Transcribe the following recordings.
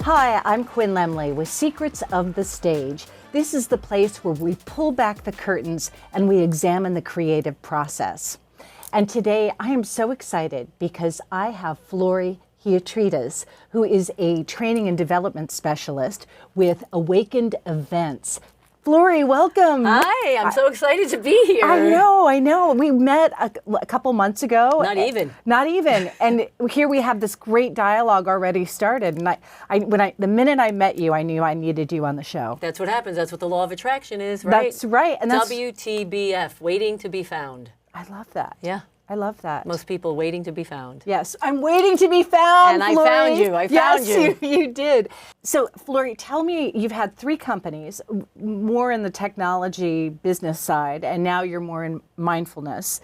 Hi, I'm Quinn Lemley with Secrets of the Stage. This is the place where we pull back the curtains and we examine the creative process. And today I am so excited because I have Flory Hiatrides, who is a training and development specialist with Awakened Events. Flory, welcome. Hi, I'm so excited to be here. I know. We met a couple months ago. Not even. And here we have this great dialogue already started. And the minute I met you, I knew I needed you on the show. That's what happens. That's what the law of attraction is, right? That's right. And that's WTBF, waiting to be found. I love that. Yeah. I love that. Most people waiting to be found. Yes, I'm waiting to be found, And Flory. I found you. I found you. Yes, you did. So, Flory, tell me, you've had 3 companies, more in the technology business side, and now you're more in mindfulness.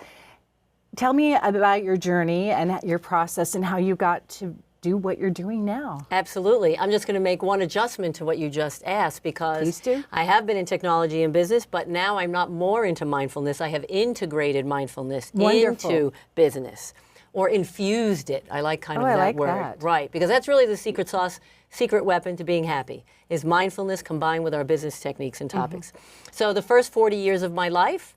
Tell me about your journey and your process and how you got to do what you're doing now. Absolutely. I'm just going to make one adjustment to what you just asked because Please do. I have been in technology and business, but now I'm not more into mindfulness. I have integrated mindfulness into business or infused it. I like kind of that word. That. Right, because that's really the secret sauce, secret weapon to being happy is mindfulness combined with our business techniques and topics. So the first 40 years of my life,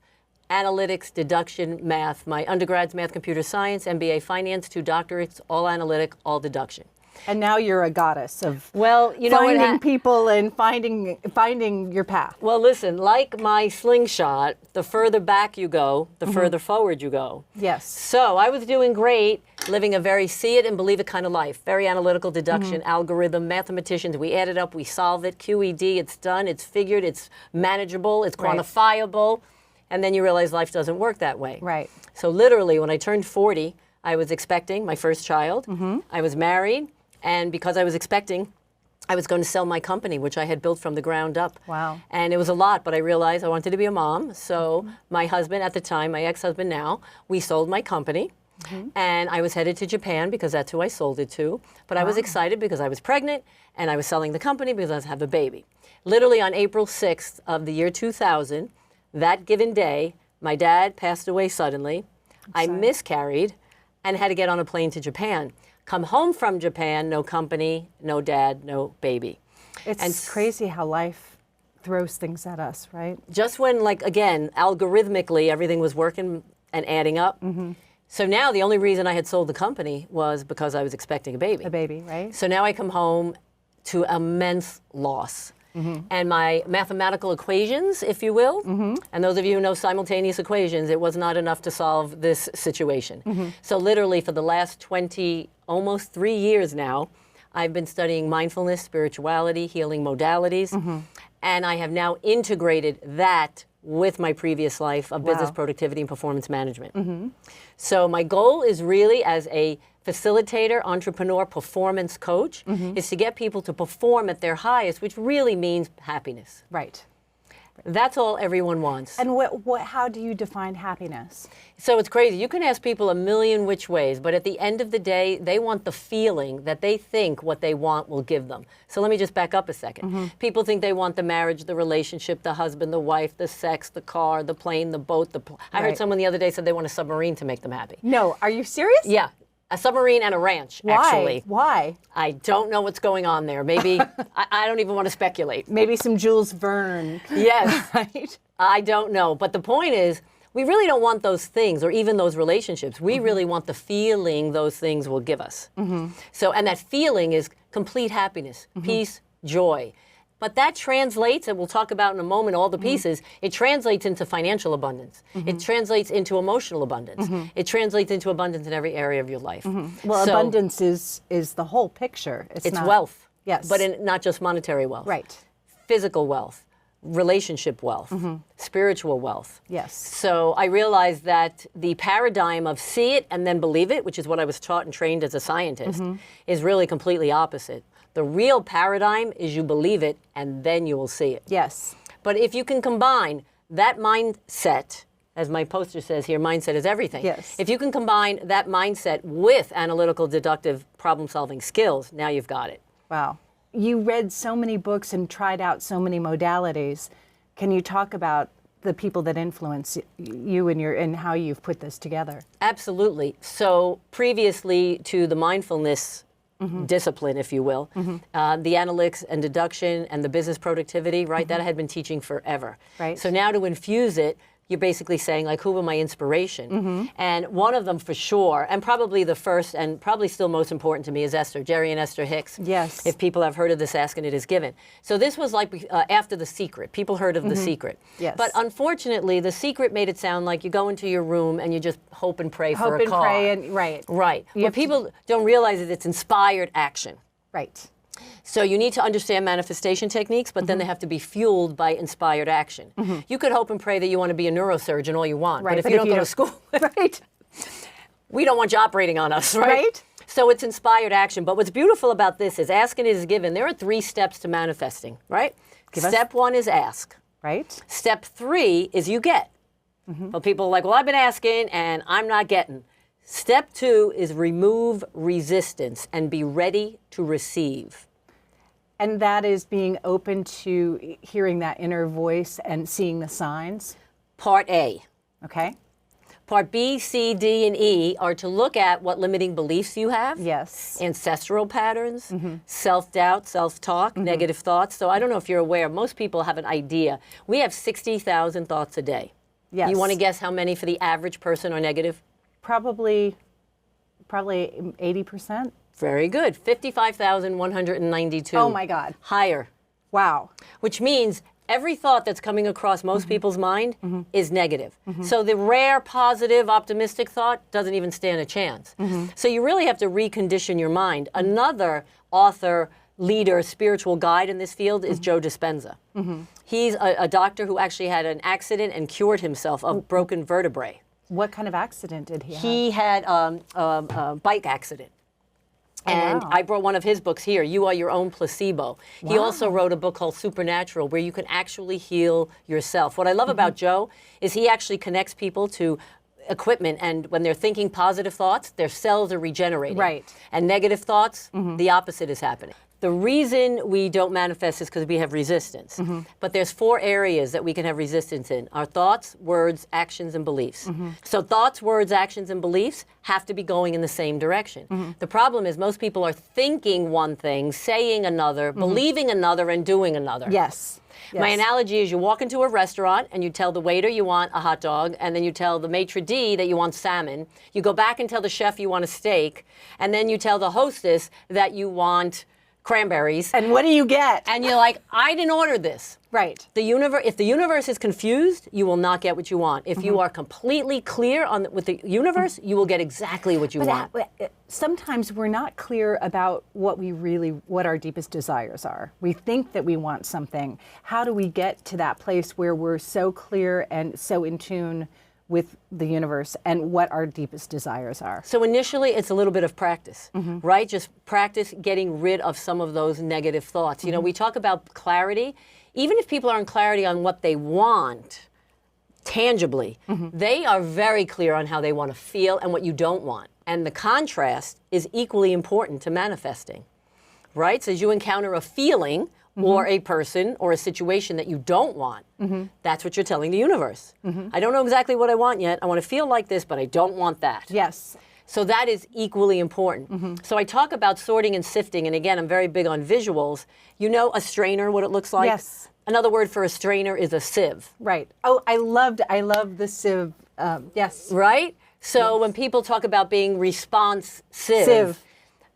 analytics, deduction, math. My undergrad's math, computer science, MBA finance, 2 doctorates, all analytic, all deduction. And now you're a goddess of finding people and finding your path. Well, listen, like my slingshot, the further back you go, the further forward you go. Yes. So I was doing great, living a very see it and believe it kind of life. Very analytical deduction, algorithm, mathematicians. We add it up, we solve it, QED, it's done, it's figured, it's manageable, it's quantifiable. And then you realize life doesn't work that way. Right. So literally, when I turned 40, I was expecting my first child. I was married. And because I was expecting, I was going to sell my company, which I had built from the ground up. Wow. And it was a lot, but I realized I wanted to be a mom. So my husband at the time, my ex-husband now, we sold my company. And I was headed to Japan because that's who I sold it to. But I was excited because I was pregnant and I was selling the company because I was having a baby. Literally on April 6th of the year 2000, that given day, my dad passed away suddenly. I miscarried and had to get on a plane to Japan. Come home from Japan, no company, no dad, no baby. It's crazy how life throws things at us, right? Just when, again, algorithmically, everything was working and adding up. So now the only reason I had sold the company was because I was expecting a baby. A baby, right? So now I come home to immense loss. And my mathematical equations, if you will, and those of you who know simultaneous equations, it was not enough to solve this situation. So literally for the last almost 3 years now, I've been studying mindfulness, spirituality, healing modalities, and I have now integrated that with my previous life of business productivity and performance management. So my goal is really as a facilitator, entrepreneur, performance coach, is to get people to perform at their highest, which really means happiness. Right. That's all everyone wants. And how do you define happiness? So it's crazy. You can ask people a million which ways, but at the end of the day, they want the feeling that they think what they want will give them. So let me just back up a second. People think they want the marriage, the relationship, the husband, the wife, the sex, the car, the plane, the boat. I heard someone the other day said they want a submarine to make them happy. No, are you serious? Yeah. A submarine and a ranch, actually. Why? I don't know what's going on there. Maybe, I don't even want to speculate. Maybe some Jules Verne. Yes. Right? I don't know. But the point is, we really don't want those things or even those relationships. We really want the feeling those things will give us. So, and that feeling is complete happiness, peace, joy. But that translates, and we'll talk about in a moment all the pieces, it translates into financial abundance. It translates into emotional abundance. It translates into abundance in every area of your life. Well, so, abundance is the whole picture. It's wealth. Yes. But not just monetary wealth. Right. Physical wealth, relationship wealth, spiritual wealth. Yes. So I realized that the paradigm of see it and then believe it, which is what I was taught and trained as a scientist, is really completely opposite. The real paradigm is you believe it and then you will see it. Yes. But if you can combine that mindset, as my poster says here, mindset is everything. Yes. If you can combine that mindset with analytical, deductive, problem-solving skills, now you've got it. Wow. You read so many books and tried out so many modalities. Can you talk about the people that influence you and how you've put this together? Absolutely. So previously to the mindfulness discipline, if you will. The analytics and deduction and the business productivity, right? That I had been teaching forever. Right. So now to infuse it, you're basically saying, like, who were my inspiration? And one of them for sure, and probably the first and probably still most important to me, is Esther, Jerry and Esther Hicks. Yes. If people have heard of this, Ask and It Is Given. So this was like after The Secret. People heard of The Secret. Yes. But unfortunately, The Secret made it sound like you go into your room and you just hope and pray for a car. Hope and pray, and right. Right. What people don't realize is it's inspired action. Right. So you need to understand manifestation techniques, but then they have to be fueled by inspired action. You could hope and pray that you want to be a neurosurgeon all you want, Right, but if you don't go to school, right. we don't want you operating on us, right? Right. So it's inspired action. But what's beautiful about this is Ask and It Is Given. There are 3 steps to manifesting, right? Step 1 is ask. Right. Step 3 is you get. But people are like, well, I've been asking and I'm not getting. Step 2 is remove resistance and be ready to receive. And that is being open to hearing that inner voice and seeing the signs. Part A. Okay. Part B, C, D, and E are to look at what limiting beliefs you have. Yes. Ancestral patterns, self-doubt, self-talk, negative thoughts. So I don't know if you're aware, most people have an idea. We have 60,000 thoughts a day. Yes. You want to guess how many for the average person are negative? Probably 80%. Very good. 55,192. Oh my God. Higher. Wow. Which means every thought that's coming across most people's mind is negative. So the rare, positive, optimistic thought doesn't even stand a chance. So you really have to recondition your mind. Another author, leader, spiritual guide in this field is Joe Dispenza. He's a doctor who actually had an accident and cured himself of broken vertebrae. What kind of accident did he have? He had a bike accident. And wow. I brought one of his books here, You Are Your Own Placebo. He also wrote a book called Supernatural, where you can actually heal yourself. What I love about Joe is he actually connects people to equipment, and when they're thinking positive thoughts, their cells are regenerating. Right. And negative thoughts, the opposite is happening. The reason we don't manifest is because we have resistance. But there's 4 areas that we can have resistance in: our thoughts, words, actions, and beliefs. So thoughts, words, actions, and beliefs have to be going in the same direction. The problem is most people are thinking one thing, saying another, believing another, and doing another. Yes. My analogy is you walk into a restaurant and you tell the waiter you want a hot dog, and then you tell the maitre d' that you want salmon. You go back and tell the chef you want a steak, and then you tell the hostess that you want cranberries. And what do you get? And you're like, I didn't order this. Right. If the universe is confused, you will not get what you want. If you are completely clear with the universe, you will get exactly what you want. Sometimes we're not clear about what our deepest desires are. We think that we want something. How do we get to that place where we're so clear and so in tune with the universe and what our deepest desires are? So initially, it's a little bit of practice, right? Just practice getting rid of some of those negative thoughts. You know, we talk about clarity. Even if people aren't clarity on what they want tangibly, they are very clear on how they want to feel and what you don't want. And the contrast is equally important to manifesting, right? So as you encounter a feeling or a person or a situation that you don't want, that's what you're telling the universe. I don't know exactly what I want yet. I want to feel like this, but I don't want that. Yes. So that is equally important. So I talk about sorting and sifting, and again, I'm very big on visuals. You know a strainer, what it looks like? Yes. Another word for a strainer is a sieve. Right. Oh, I love the sieve. Yes. Right? So when people talk about being responsive, Sieve.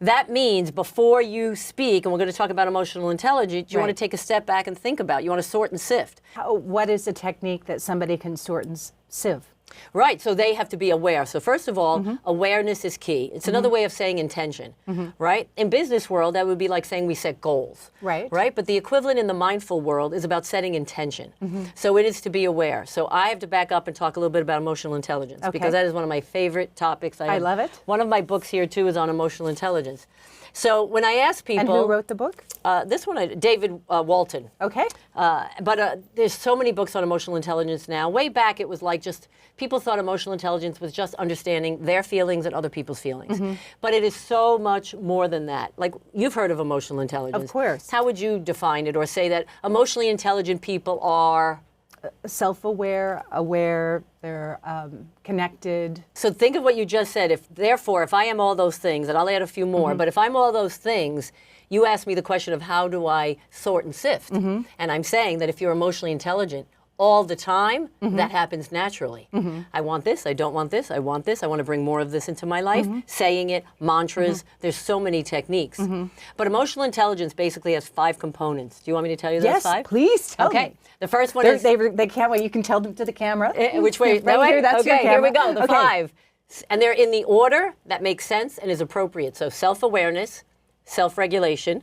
that means before you speak, and we're going to talk about emotional intelligence, you want to Right. take a step back and think about it. You want to sort and sift. What is a technique that somebody can sort and sieve? Right, so they have to be aware. So first of all, awareness is key. It's another way of saying intention, right? In business world, that would be like saying we set goals, Right. Right? But the equivalent in the mindful world is about setting intention. So it is to be aware. So I have to back up and talk a little bit about emotional intelligence because that is one of my favorite topics. I love it. One of my books here too is on emotional intelligence. So when I ask people, And who wrote the book? this one, David Walton. Okay. But there's so many books on emotional intelligence now. Way back, it was like just people thought emotional intelligence was just understanding their feelings and other people's feelings. But it is so much more than that. Like, you've heard of emotional intelligence. Of course. How would you define it or say that emotionally intelligent people are? self-aware, aware, they're connected. So think of what you just said. If I am all those things, and I'll add a few more, but if I'm all those things, you asked me the question of how do I sort and sift? And I'm saying that if you're emotionally intelligent all the time, that happens naturally. I want this, I don't want this, I want this, I want to bring more of this into my life. Saying it, mantras, there's so many techniques. But emotional intelligence basically has 5 components. Do you want me to tell you those 5? Yes, please tell me. Okay. The first one is... They can't wait. You can tell them to the camera. Which way? Right here, that's your camera. Here we go, the Okay. 5. And they're in the order that makes sense and is appropriate. So self-awareness, self-regulation,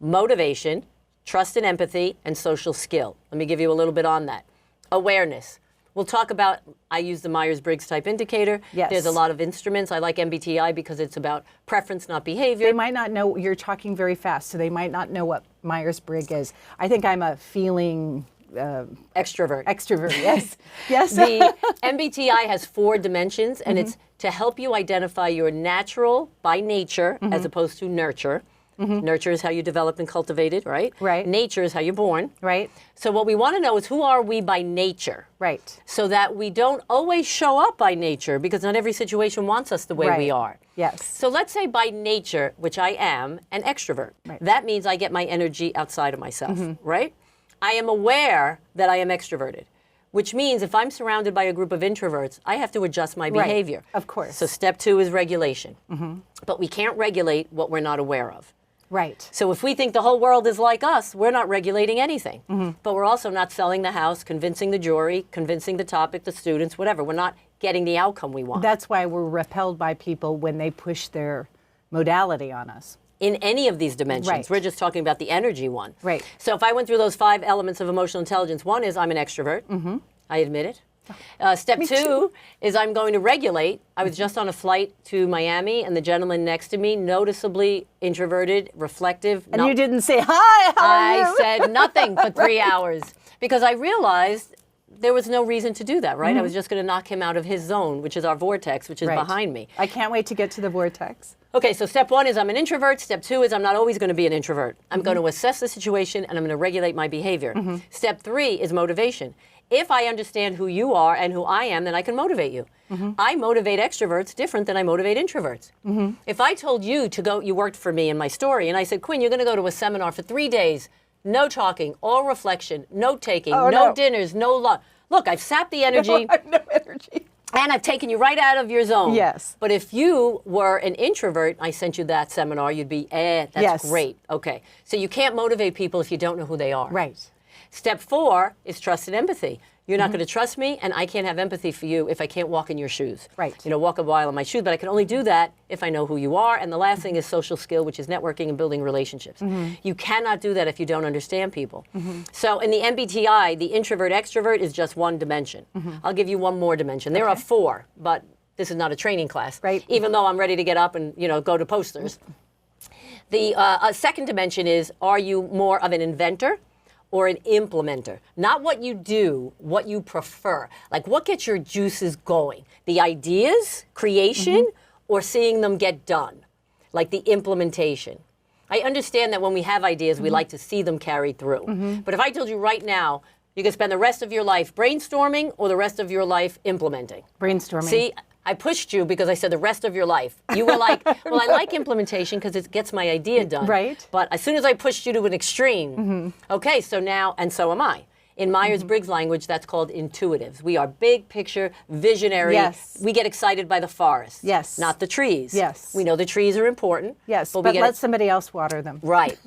motivation, trust and empathy, and social skill. Let me give you a little bit on that. Awareness. We'll talk about, I use the Myers-Briggs type indicator. Yes. There's a lot of instruments. I like MBTI because it's about preference, not behavior. They might not know, you're talking very fast, so they might not know what Myers-Briggs is. I think I'm a feeling... Extrovert. Extrovert, yes. Yes. The MBTI has 4 dimensions, and it's to help you identify your natural by nature as opposed to nurture. Nurture is how you develop and cultivate it, right? Right. Nature is how you're born. Right. So what we want to know is who are we by nature? Right. So that we don't always show up by nature because not every situation wants us the way we Right. are. Yes. So let's say by nature, which I am, an extrovert. Right. That means I get my energy outside of myself, right? I am aware that I am extroverted, which means if I'm surrounded by a group of introverts, I have to adjust my Right. behavior. Of course. So step 2 is regulation. But we can't regulate what we're not aware of. Right. So if we think the whole world is like us, we're not regulating anything. But we're also not selling the house, convincing the jury, convincing the topic, the students, whatever. We're not getting the outcome we want. That's why we're repelled by people when they push their modality on us. In any of these dimensions. Right. We're just talking about the energy one. Right. So if I went through those 5 elements of emotional intelligence, one is I'm an extrovert. I admit it. Step 2 is I'm going to regulate. I was just on a flight to Miami, and the gentleman next to me, noticeably introverted, reflective. And you didn't say, hi, how are you? I said nothing for 3 hours because I realized there was no reason to do that, right? I was just going to knock him out of his zone, which is our vortex, which is Right. behind me. I can't wait to get to the vortex. Okay, so step 1 is I'm an introvert. Step 2 is I'm not always going to be an introvert. I'm going to assess the situation and I'm going to regulate my behavior. Step 3 is motivation. If I understand who you are and who I am, then I can motivate you. I motivate extroverts different than I motivate introverts. If I told you to go, you worked for me in my story, and I said, Quinn, you're going to go to a seminar for 3 days, no talking, all reflection, note taking, no dinners, no lunch. Look, I've sapped the energy. I have no energy. And I've taken you right out of your zone. Yes. But if you were an introvert, I sent you that seminar, you'd be, that's Yes. great. Okay. So you can't motivate people if you don't know who they are. Right. Step 4 is trust and empathy. You're not going to trust me, and I can't have empathy for you if I can't walk in your shoes. Right. You know, walk a while in my shoes, but I can only do that if I know who you are. And the last thing is social skill, which is networking and building relationships. You cannot do that if you don't understand people. So in the MBTI, the introvert-extrovert is just one dimension. I'll give you one more dimension. There are 4, but this is not a training class. Right. Even though I'm ready to get up and, you know, go to posters. The second dimension is, are you more of an inventor or an implementer? Not what you do, what you prefer. Like what gets your juices going? The ideas, creation, or seeing them get done? Like the implementation. I understand that when we have ideas, we like to see them carried through. But if I told you right now, you can spend the rest of your life brainstorming or the rest of your life implementing. Brainstorming. See, I pushed you because I said the rest of your life. You were like, well, I like implementation because it gets my idea done. Right. But as soon as I pushed you to an extreme, okay, so now, and so am I. In Myers-Briggs language, that's called intuitives. We are big picture, visionary. Yes. We get excited by the forest. Yes. Not the trees. Yes. We know the trees are important. Yes, but, but we get let somebody else water them. Right.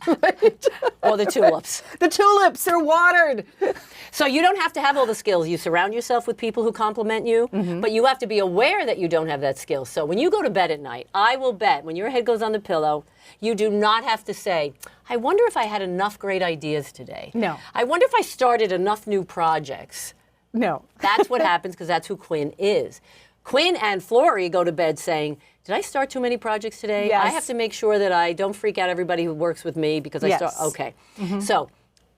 Or the tulips. The tulips are watered. So you don't have to have all the skills. You surround yourself with people who compliment you, but you have to be aware that you don't have that skill. So when you go to bed at night, I will bet when your head goes on the pillow, you do not have to say, I wonder if I had enough great ideas today. No. I wonder if I started enough new projects. No. That's what happens because that's who Quinn is. Quinn and Flory go to bed saying, did I start too many projects today? Yes. I have to make sure that I don't freak out everybody who works with me because I start, okay. So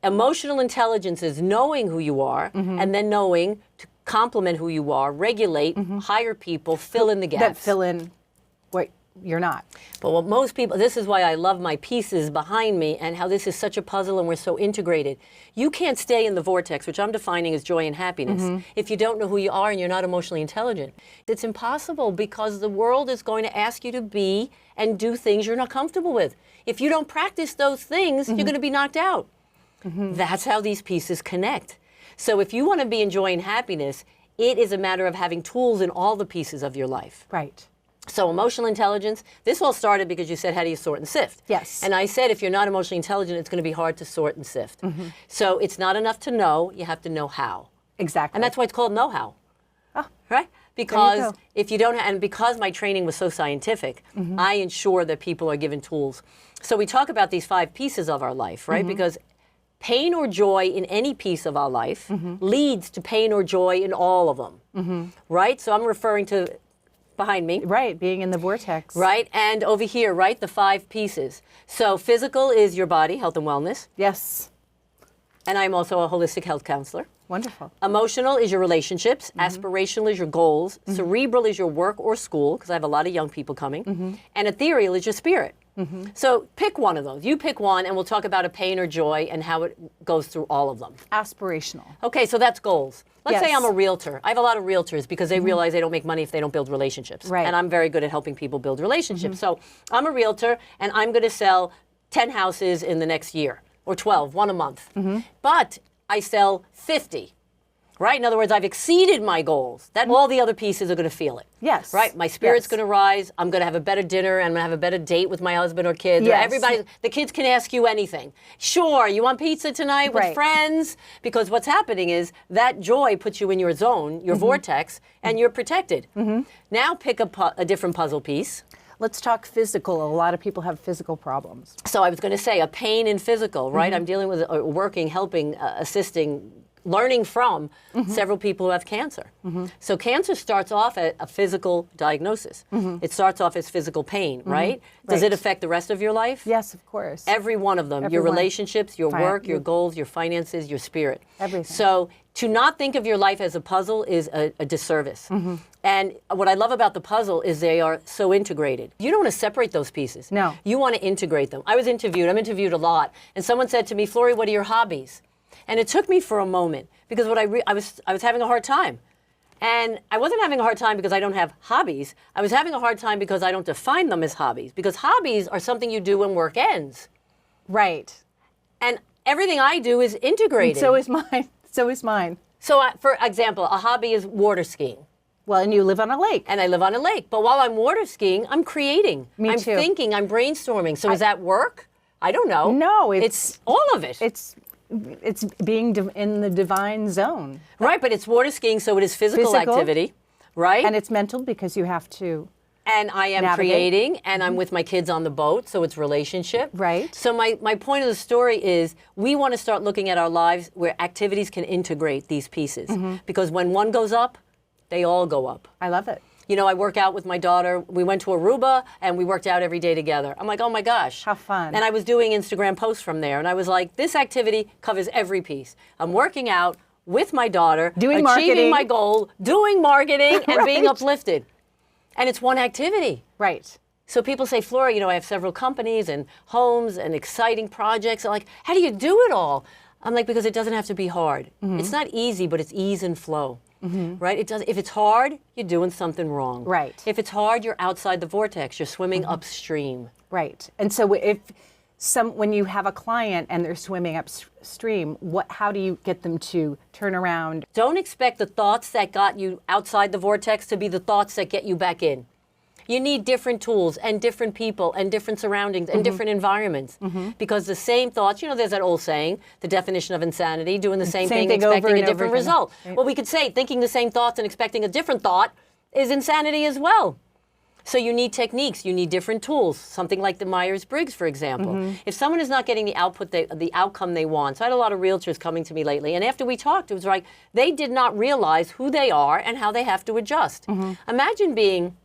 emotional intelligence is knowing who you are and then knowing to complement who you are, regulate, hire people, fill in the gaps. That fill in you're not. But what most people, this is why I love my pieces behind me and how this is such a puzzle and we're so integrated. You can't stay in the vortex, which I'm defining as joy and happiness, if you don't know who you are and you're not emotionally intelligent. It's impossible because the world is going to ask you to be and do things you're not comfortable with. If you don't practice those things, you're going to be knocked out. That's how these pieces connect. So if you want to be in joy and happiness, it is a matter of having tools in all the pieces of your life. Right. So emotional intelligence, this all started because you said, how do you sort and sift? Yes. And I said, if you're not emotionally intelligent, it's going to be hard to sort and sift. So it's not enough to know, you have to know how. Exactly. And that's why it's called know-how. Oh, right? Because go. if you don't, and because my training was so scientific, I ensure that people are given tools. So we talk about these 5 pieces of our life, right? Because pain or joy in any piece of our life leads to pain or joy in all of them, right? So I'm referring to behind me. Right, being in the vortex. Right, and over here, right, the 5 pieces. So physical is your body, health and wellness. Yes. And I'm also a holistic health counselor. Wonderful. Emotional is your relationships. Aspirational is your goals. Cerebral is your work or school, because I have a lot of young people coming. And ethereal is your spirit. So pick one of those. You pick one, and we'll talk about a pain or joy and how it goes through all of them. Aspirational. Okay, so that's goals. Let's say Yes. I'm a realtor. I have a lot of realtors because they realize they don't make money if they don't build relationships. Right. And I'm very good at helping people build relationships. So I'm a realtor, and I'm going to sell 10 houses in the next year, or 12, one a month. But I sell 50. Right? In other words, I've exceeded my goals. That all the other pieces are going to feel it. Yes. Right? My spirit's Yes. going to rise. I'm going to have a better dinner. I'm going to have a better date with my husband or kids. Yes. Everybody, the kids can ask you anything. Sure, you want pizza tonight with Right. friends? Because what's happening is that joy puts you in your zone, your vortex, and you're protected. Now pick a different puzzle piece. Let's talk physical. A lot of people have physical problems. So I was going to say a pain in physical, right? I'm dealing with, working, helping, assisting, learning from several people who have cancer. So cancer starts off at a physical diagnosis. It starts off as physical pain, right? Does Right. it affect the rest of your life? Yes, of course. Every one of them. Your Everyone. relationships, your Right. work, your goals, your finances, your spirit. Everything. So to not think of your life as a puzzle is a disservice. And what I love about the puzzle is they are so integrated. You don't want to separate those pieces. No. You want to integrate them. I'm interviewed a lot, and someone said to me, Flory, what are your hobbies? And it took me for a moment because I was having a hard time. And I wasn't having a hard time because I don't have hobbies. I was having a hard time because I don't define them as hobbies. Because hobbies are something you do when work ends. Right. And everything I do is integrated. So is mine. So is mine. So for example, a hobby is water skiing. Well, and you live on a lake. And I live on a lake. But while I'm water skiing, I'm creating. Me I'm too. thinking, I'm brainstorming. So is that work? I don't know. No, it's all of it. It's being in the divine zone. Right, but it's water skiing, so it is physical activity, right? And it's mental because you have to. And I am navigate. creating, and I'm with my kids on the boat, so it's relationship. Right. So my point of the story is we want to start looking at our lives where activities can integrate these pieces. Because when one goes up, they all go up. I love it. You know, I work out with my daughter. We went to Aruba, and we worked out every day together. I'm like, oh my gosh. How fun. And I was doing Instagram posts from there, and I was like, this activity covers every piece. I'm working out with my daughter, Doing achieving marketing. my goal, doing marketing, and being Right. uplifted. And it's one activity. Right. So people say, Flory, you know, I have several companies and homes and exciting projects. I'm like, how do you do it all? I'm like, because it doesn't have to be hard. It's not easy, but it's ease and flow. Right? It does. If it's hard, you're doing something wrong. Right. If it's hard, you're outside the vortex. You're swimming upstream. Right. And so when you have a client and they're swimming upstream, how do you get them to turn around? Don't expect the thoughts that got you outside the vortex to be the thoughts that get you back in. You need different tools and different people and different surroundings and different environments. Because the same thoughts, you know, there's that old saying, the definition of insanity, doing the same thing, thing over expecting a and over different again. result. Right. Well, we could say thinking the same thoughts and expecting a different thought is insanity as well. So you need techniques, you need different tools, something like the Myers-Briggs, for example. If someone is not getting the outcome they want, so I had a lot of realtors coming to me lately, and after we talked, it was like they did not realize who they are and how they have to adjust. Imagine being,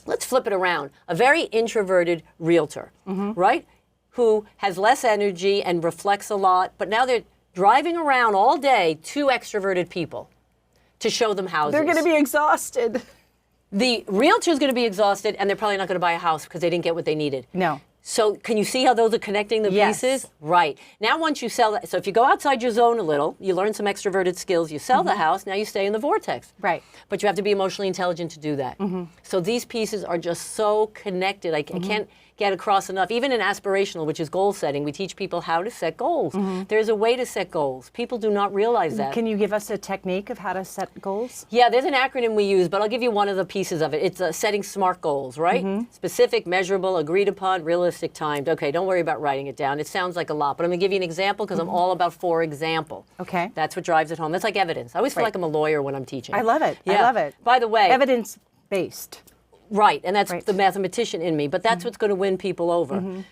let's flip it around, a very introverted realtor, right? Who has less energy and reflects a lot, but now they're driving around all day 2 extroverted people to show them houses. They're going to be exhausted. The realtor is going to be exhausted, and they're probably not going to buy a house because they didn't get what they needed. No. So can you see how those are connecting the pieces? Right. Now once you sell that, so if you go outside your zone a little, you learn some extroverted skills, you sell the house, now you stay in the vortex. Right. But you have to be emotionally intelligent to do that. So these pieces are just so connected. I can't get across enough. Even in aspirational, which is goal setting, we teach people how to set goals. There's a way to set goals. People do not realize that. Can you give us a technique of how to set goals? Yeah, there's an acronym we use, but I'll give you one of the pieces of it. It's setting SMART goals, right? Specific, measurable, agreed upon, realistic, timed. Okay, don't worry about writing it down. It sounds like a lot, but I'm going to give you an example because I'm all about for example. Okay. That's what drives it home. That's like evidence. I always feel like I'm a lawyer when I'm teaching. I love it. Yeah. I love it. By the way, evidence-based. right, and that's the mathematician in me, but that's what's going to win people over.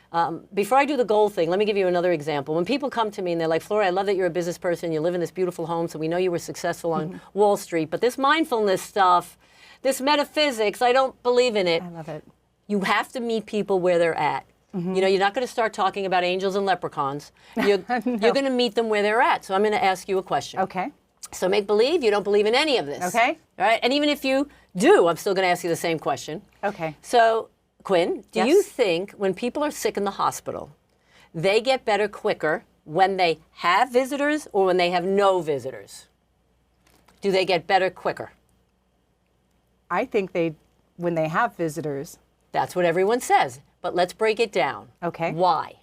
Before I do the goal thing, let me give you another example. When people come to me and they're like, Flory, I love that you're a business person, you live in this beautiful home, so we know you were successful on Wall Street, but this mindfulness stuff, this metaphysics, I don't believe in it. I love it. You have to meet people where they're at. You know, you're not going to start talking about angels and leprechauns. You're going to meet them where they're at. So I'm going to ask you a question. Okay. So make believe you don't believe in any of this. Okay. All right. And even if you do, I'm still going to ask you the same question. Okay. So, Quinn, do Yes. you think when people are sick in the hospital, they get better quicker when they have visitors or when they have no visitors? Do they get better quicker? I think when they have visitors. That's what everyone says. But let's break it down. Okay. Why?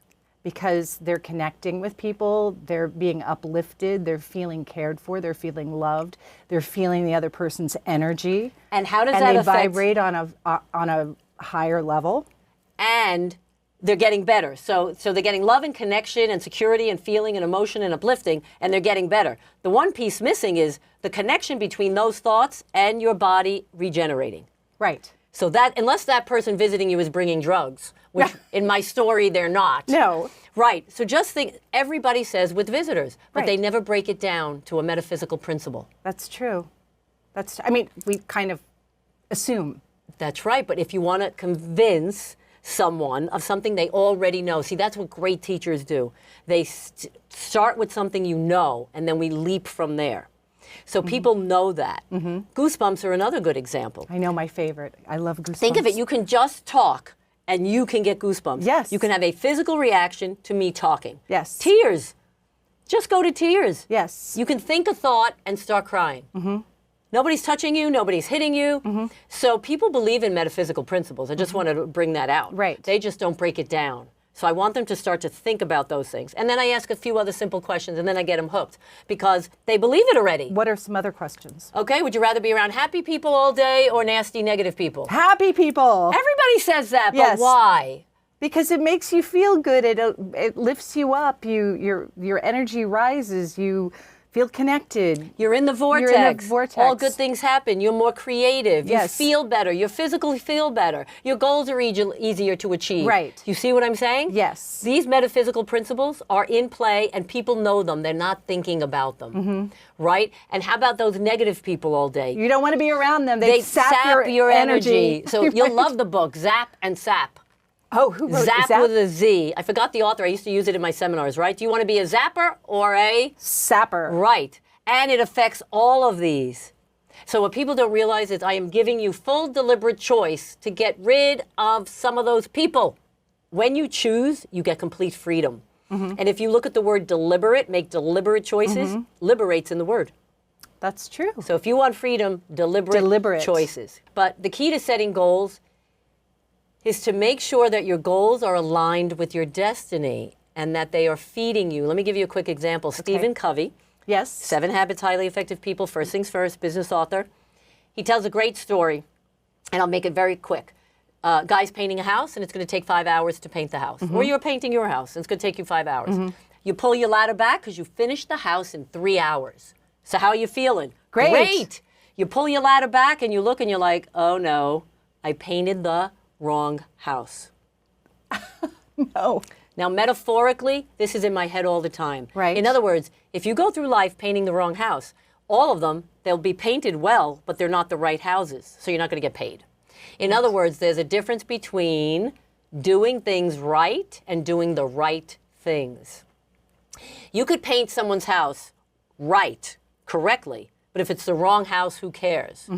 Because they're connecting with people, they're being uplifted, they're feeling cared for, they're feeling loved, they're feeling the other person's energy. And how does and that they affect? vibrate on a higher level. And they're getting better. So they're getting love and connection and security and feeling and emotion and uplifting, and they're getting better. The one piece missing is the connection between those thoughts and your body regenerating. Right. So that, unless that person visiting you is bringing drugs, which in my story they're not. No. Right. So just think, everybody says with visitors, but Right. they never break it down to a metaphysical principle. That's true. I mean, we kind of assume. That's right. But if you want to convince someone of something they already know, see, that's what great teachers do. They start with something you know, and then we leap from there. So people know that. Goosebumps are another good example. I know, my favorite. I love goosebumps. Think of it, you can just talk and you can get goosebumps. Yes. You can have a physical reaction to me talking. Yes. Tears. Just go to tears. Yes. You can think a thought and start crying. Nobody's touching you, nobody's hitting you. So people believe in metaphysical principles. I just want to bring that out. Right. They just don't break it down. So I want them to start to think about those things. And then I ask a few other simple questions, and then I get them hooked because they believe it already. What are some other questions? Okay, would you rather be around happy people all day or nasty, negative people? Happy people. Everybody says that, Yes. but why? Because it makes you feel good. It lifts you up. Your energy rises. You feel connected. You're in the vortex. You're in the vortex. All good things happen. You're more creative. Yes. You feel better. You physically feel better. Your goals are easier to achieve. Right. You see what I'm saying? Yes. These metaphysical principles are in play and people know them. They're not thinking about them. Right? And how about those negative people all day? You don't want to be around them. They sap your energy. So you'll love the book, Zap and Sap. Oh, who wrote Zap Zap? with a Z. I forgot the author. I used to use it in my seminars, right? Do you want to be a zapper or a... Sapper. Right. And it affects all of these. So what people don't realize is I am giving you full deliberate choice to get rid of some of those people. When you choose, you get complete freedom. And if you look at the word deliberate, make deliberate choices, liberates in the word. That's true. So if you want freedom, deliberate choices. But the key to setting goals is to make sure that your goals are aligned with your destiny and that they are feeding you. Let me give you a quick example. Stephen Covey. Yes. 7 Habits, Highly Effective People, First Things First, business author. He tells a great story, and I'll make it very quick. Guy's painting a house, and it's going to take 5 hours to paint the house. Or you're painting your house, and it's going to take you 5 hours. You pull your ladder back because you finished the house in 3 hours. So how are you feeling? Great. You pull your ladder back, and you look, and you're like, oh, no, I painted the wrong house. No. Now, metaphorically, this is in my head all the time. Right. In other words, if you go through life painting the wrong house, all of them, they'll be painted well, but they're not the right houses, so you're not going to get paid. In other words, there's a difference between doing things right and doing the right things. You could paint someone's house right, correctly, but if it's the wrong house, who cares?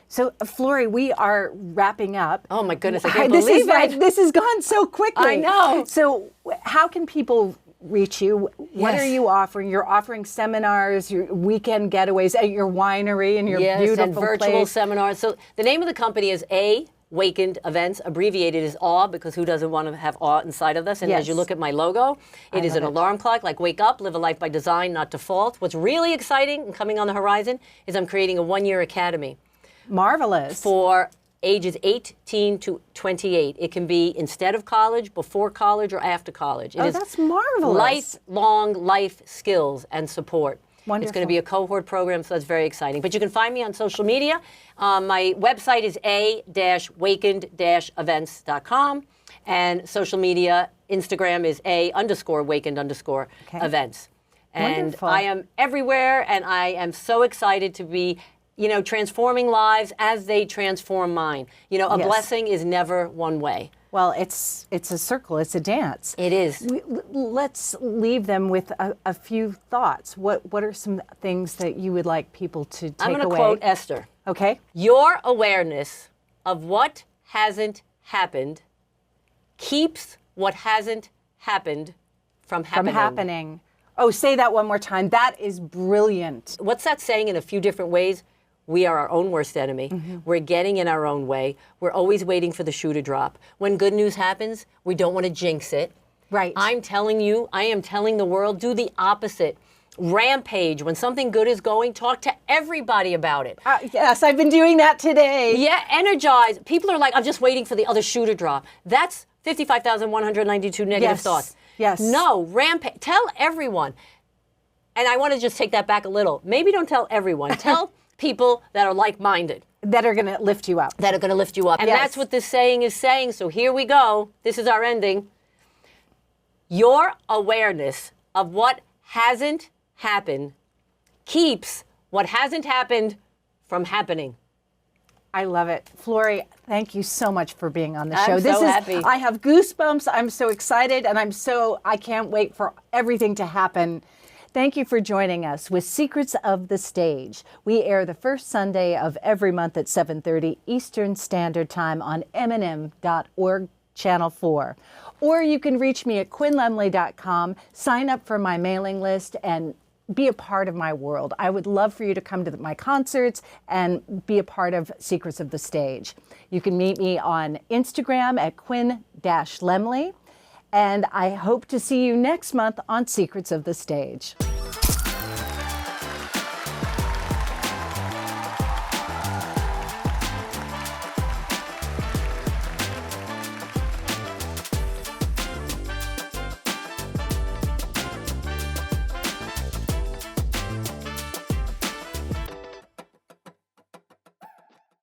So, Flory, we are wrapping up. Oh my goodness, I can't believe it. This has gone so quickly. I know. So, how can people reach you? What Yes. are you offering? You're offering seminars, your weekend getaways at your winery and your beautiful and virtual place. seminars. So the name of the company is A Wakened Events, abbreviated as awe, because who doesn't want to have awe inside of us? And as you Yes. look at my logo, it is an alarm clock, like wake up, live a life by design, not default. What's really exciting and coming on the horizon is I'm creating a one-year academy Marvelous. for ages 18 to 28. It can be instead of college, before college, or after college. It is that's marvelous. lifelong life skills and support. Wonderful. It's going to be a cohort program, so that's very exciting. But you can find me on social media. My website is a-wakened-events.com. And social media, Instagram is a_wakened_events. And Wonderful. I am everywhere, and I am so excited to be, transforming lives as they transform mine. A Yes. blessing is never one way. Well, it's a circle. It's a dance. It is. Let's leave them with a few thoughts. What are some things that you would like people to take away? I'm going to quote Esther. Okay. Your awareness of what hasn't happened keeps what hasn't happened from happening. From happening. Oh, say that one more time. That is brilliant. What's that saying in a few different ways? We are our own worst enemy. We're getting in our own way. We're always waiting for the shoe to drop. When good news happens, we don't want to jinx it. Right. I'm telling you, I am telling the world, do the opposite. Rampage. When something good is going, talk to everybody about it. Yes, I've been doing that today. Yeah, energize. People are like, I'm just waiting for the other shoe to drop. That's 55,192 negative Yes. thoughts. Yes. No, rampage. Tell everyone. And I want to just take that back a little. Maybe don't tell everyone. Tell people that are like-minded. That are going to lift you up. That are going to lift you up. And Yes. that's what this saying is saying. So here we go. This is our ending. Your awareness of what hasn't happened keeps what hasn't happened from happening. I love it. Flory, thank you so much for being on the I'm show. so happy. I have goosebumps. I'm so excited, and I can't wait for everything to happen. Thank you for joining us with Secrets of the Stage. We air the first Sunday of every month at 7:30 Eastern Standard Time on mnm.org Channel 4. Or you can reach me at quinnlemley.com, sign up for my mailing list, and be a part of my world. I would love for you to come to my concerts and be a part of Secrets of the Stage. You can meet me on Instagram at Quinn-Lemley. And I hope to see you next month on Secrets of the Stage.